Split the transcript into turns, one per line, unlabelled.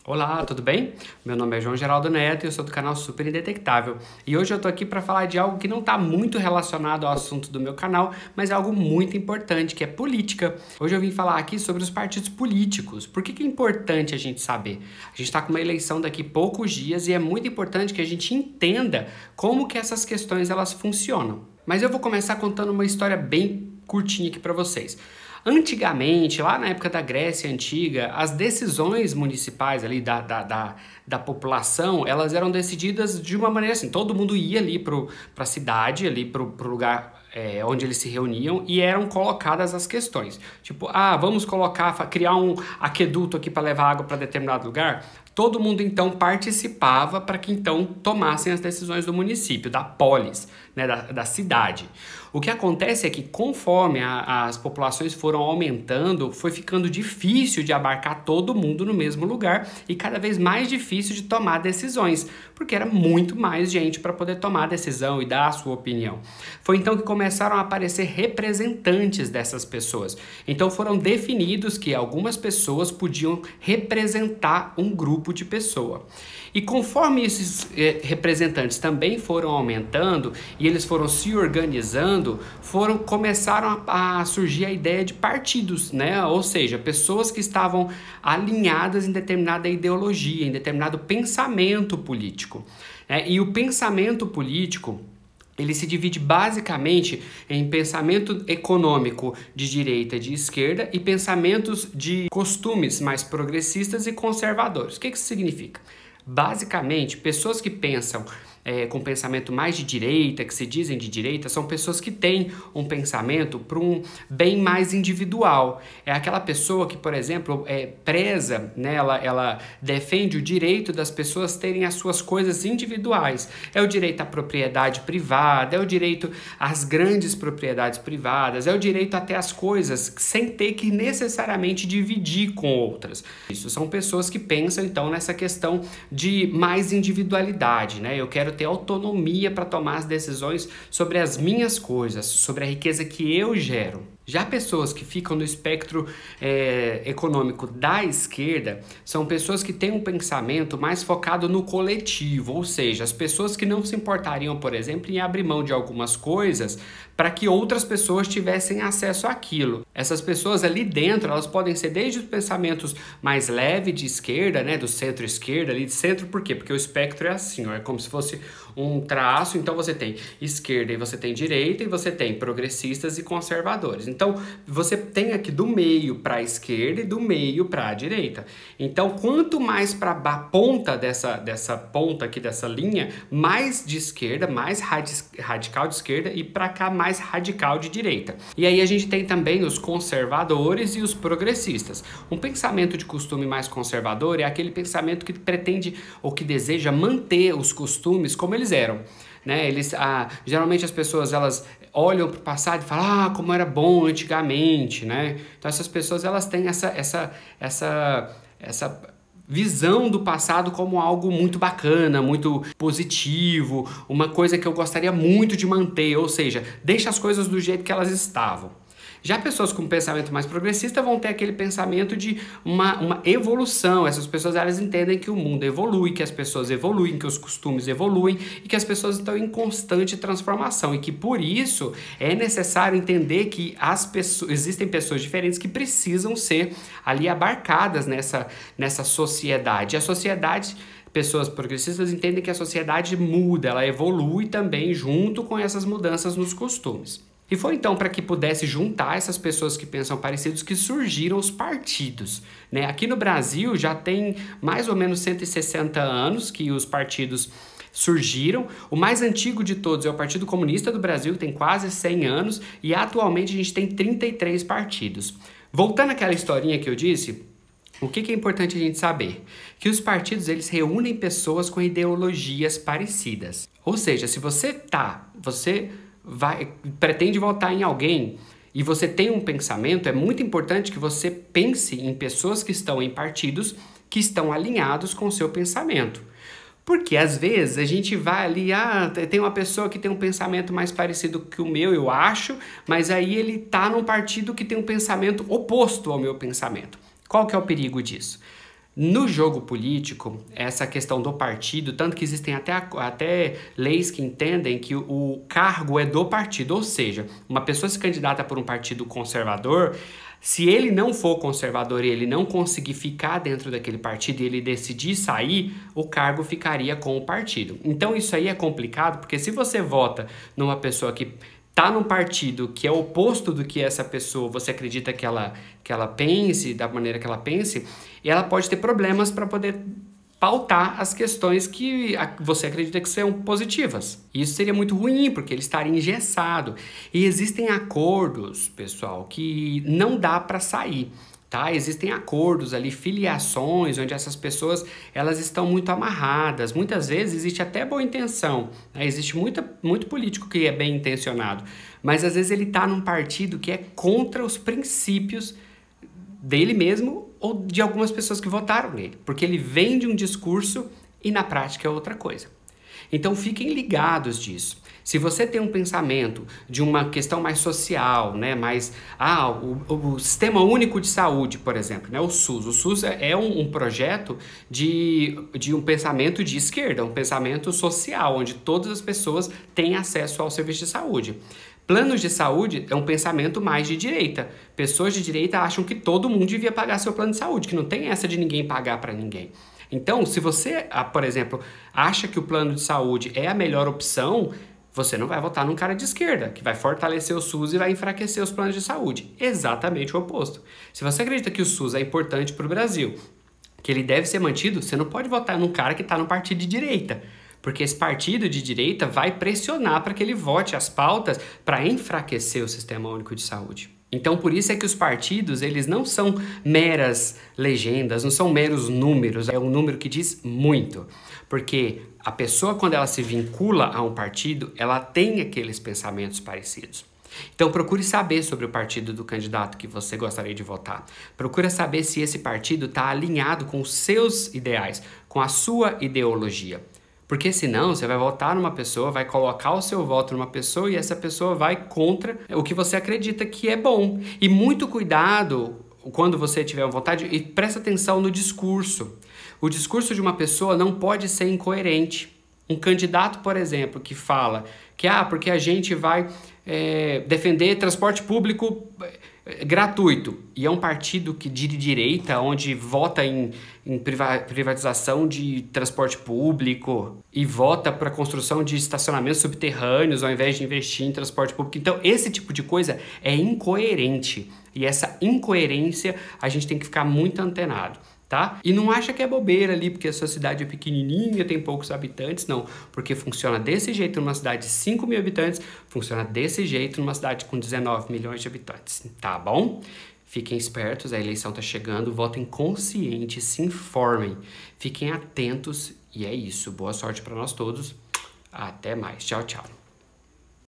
Olá, tudo bem? Meu nome é João Geraldo Neto e eu sou do canal Super Indetectável. E hoje eu tô aqui para falar de algo que não está muito relacionado ao assunto do meu canal, mas é algo muito importante, que é política. Hoje eu vim falar aqui sobre os partidos políticos. Por que é importante a gente saber? A gente está com uma eleição daqui a poucos dias e é muito importante que a gente entenda como que essas questões elas funcionam. Mas eu vou começar contando uma história bem curtinha aqui para vocês. Antigamente, lá na época da Grécia Antiga, as decisões municipais ali da população, elas eram decididas de uma maneira assim, todo mundo ia ali para a cidade, ali pro lugar onde eles se reuniam e eram colocadas as questões. Tipo, vamos criar um aqueduto aqui para levar água para determinado lugar? Todo mundo então participava para que então tomassem as decisões do município, da polis, né, da cidade. O que acontece é que conforme as populações foram aumentando, foi ficando difícil de abarcar todo mundo no mesmo lugar e cada vez mais difícil de tomar decisões, porque era muito mais gente para poder tomar a decisão e dar a sua opinião. Foi então que começaram a aparecer representantes dessas pessoas. Então foram definidos que algumas pessoas podiam representar um grupo de pessoa. E conforme esses representantes também foram aumentando e eles foram se organizando, começaram a surgir a ideia de partidos, né? Ou seja, pessoas que estavam alinhadas em determinada ideologia, em determinado pensamento político. E o pensamento político, ele se divide basicamente em pensamento econômico de direita e de esquerda e pensamentos de costumes mais progressistas e conservadores. O que isso significa? Basicamente, pessoas que pensam com pensamento mais de direita, que se dizem de direita, são pessoas que têm um pensamento para um bem mais individual. É aquela pessoa que, por exemplo, preza, né, ela defende o direito das pessoas terem as suas coisas individuais. É o direito à propriedade privada, é o direito às grandes propriedades privadas, é o direito a ter as coisas sem ter que necessariamente dividir com outras. Isso são pessoas que pensam, então, nessa questão de mais individualidade, né? Eu quero ter autonomia para tomar as decisões sobre as minhas coisas, sobre a riqueza que eu gero. Já pessoas que ficam no espectro econômico da esquerda são pessoas que têm um pensamento mais focado no coletivo, ou seja, as pessoas que não se importariam, por exemplo, em abrir mão de algumas coisas para que outras pessoas tivessem acesso àquilo. Essas pessoas ali dentro, elas podem ser desde os pensamentos mais leves de esquerda, né, do centro-esquerda, ali de centro, por quê? Porque o espectro é assim, ó, é como se fosse um traço, então você tem esquerda e você tem direita e você tem progressistas e conservadores. Então, você tem aqui do meio para a esquerda e do meio para a direita. Então, quanto mais para a ponta dessa ponta aqui, dessa linha, mais de esquerda, mais radical de esquerda e para cá mais radical de direita. E aí a gente tem também os conservadores e os progressistas. Um pensamento de costume mais conservador é aquele pensamento que pretende ou que deseja manter os costumes como eles eram. Né? Geralmente as pessoas elas olham para o passado e falam como era bom antigamente, né? Então essas pessoas elas têm essa visão do passado como algo muito bacana, muito positivo, uma coisa que eu gostaria muito de manter, ou seja, deixa as coisas do jeito que elas estavam. Já pessoas com pensamento mais progressista vão ter aquele pensamento de uma evolução. Essas pessoas elas entendem que o mundo evolui, que as pessoas evoluem, que os costumes evoluem e que as pessoas estão em constante transformação e que por isso é necessário entender que existem pessoas diferentes que precisam ser ali abarcadas nessa sociedade. A sociedade, pessoas progressistas entendem que a sociedade muda, ela evolui também junto com essas mudanças nos costumes. E foi então para que pudesse juntar essas pessoas que pensam parecidos que surgiram os partidos, né? Aqui no Brasil já tem mais ou menos 160 anos que os partidos surgiram. O mais antigo de todos é o Partido Comunista do Brasil, que tem quase 100 anos, e atualmente a gente tem 33 partidos. Voltando àquela historinha que eu disse, o que é importante a gente saber? Que os partidos eles reúnem pessoas com ideologias parecidas. Ou seja, se você pretende votar em alguém e você tem um pensamento, é muito importante que você pense em pessoas que estão em partidos que estão alinhados com o seu pensamento. Porque às vezes a gente vai ali, tem uma pessoa que tem um pensamento mais parecido que o meu, eu acho, mas aí ele tá num partido que tem um pensamento oposto ao meu pensamento. Qual que é o perigo disso? No jogo político, essa questão do partido, tanto que existem até leis que entendem que o cargo é do partido, ou seja, uma pessoa se candidata por um partido conservador, se ele não for conservador e ele não conseguir ficar dentro daquele partido e ele decidir sair, o cargo ficaria com o partido. Então isso aí é complicado, porque se você vota numa pessoa que tá num partido que é oposto do que essa pessoa, você acredita que ela pense, da maneira que ela pense, e ela pode ter problemas para poder pautar as questões que você acredita que são positivas. Isso seria muito ruim, porque ele estaria engessado. E existem acordos, pessoal, que não dá para sair. Tá? Existem acordos ali, filiações, onde essas pessoas elas estão muito amarradas. Muitas vezes existe até boa intenção, né? Existe muito político que é bem intencionado, mas às vezes ele está num partido que é contra os princípios dele mesmo ou de algumas pessoas que votaram nele, porque ele vende um discurso e na prática é outra coisa. Então fiquem ligados disso. Se você tem um pensamento de uma questão mais social, né, o Sistema Único de Saúde, por exemplo, né, o SUS. O SUS é um projeto de um pensamento de esquerda, um pensamento social, onde todas as pessoas têm acesso ao serviço de saúde. Planos de saúde é um pensamento mais de direita. Pessoas de direita acham que todo mundo devia pagar seu plano de saúde, que não tem essa de ninguém pagar para ninguém. Então, se você, por exemplo, acha que o plano de saúde é a melhor opção, você não vai votar num cara de esquerda, que vai fortalecer o SUS e vai enfraquecer os planos de saúde. Exatamente o oposto. Se você acredita que o SUS é importante para o Brasil, que ele deve ser mantido, você não pode votar num cara que está no partido de direita. Porque esse partido de direita vai pressionar para que ele vote as pautas para enfraquecer o Sistema Único de Saúde. Então, por isso é que os partidos, eles não são meras legendas, não são meros números, é um número que diz muito. Porque a pessoa, quando ela se vincula a um partido, ela tem aqueles pensamentos parecidos. Então, procure saber sobre o partido do candidato que você gostaria de votar. Procure saber se esse partido está alinhado com os seus ideais, com a sua ideologia. Porque senão você vai votar numa pessoa, vai colocar o seu voto numa pessoa e essa pessoa vai contra o que você acredita que é bom. E muito cuidado quando você tiver vontade e presta atenção no discurso. O discurso de uma pessoa não pode ser incoerente. Um candidato, por exemplo, que fala que porque a gente vai defender transporte público gratuito, e é um partido de direita, onde vota em privatização de transporte público e vota para a construção de estacionamentos subterrâneos ao invés de investir em transporte público. Então, esse tipo de coisa é incoerente, e essa incoerência a gente tem que ficar muito antenado. Tá? E não acha que é bobeira ali, porque a sua cidade é pequenininha, tem poucos habitantes, não. Porque funciona desse jeito numa cidade de 5 mil habitantes, funciona desse jeito numa cidade com 19 milhões de habitantes, tá bom? Fiquem espertos, a eleição tá chegando, votem conscientes, se informem, fiquem atentos e é isso. Boa sorte para nós todos, até mais, tchau, tchau.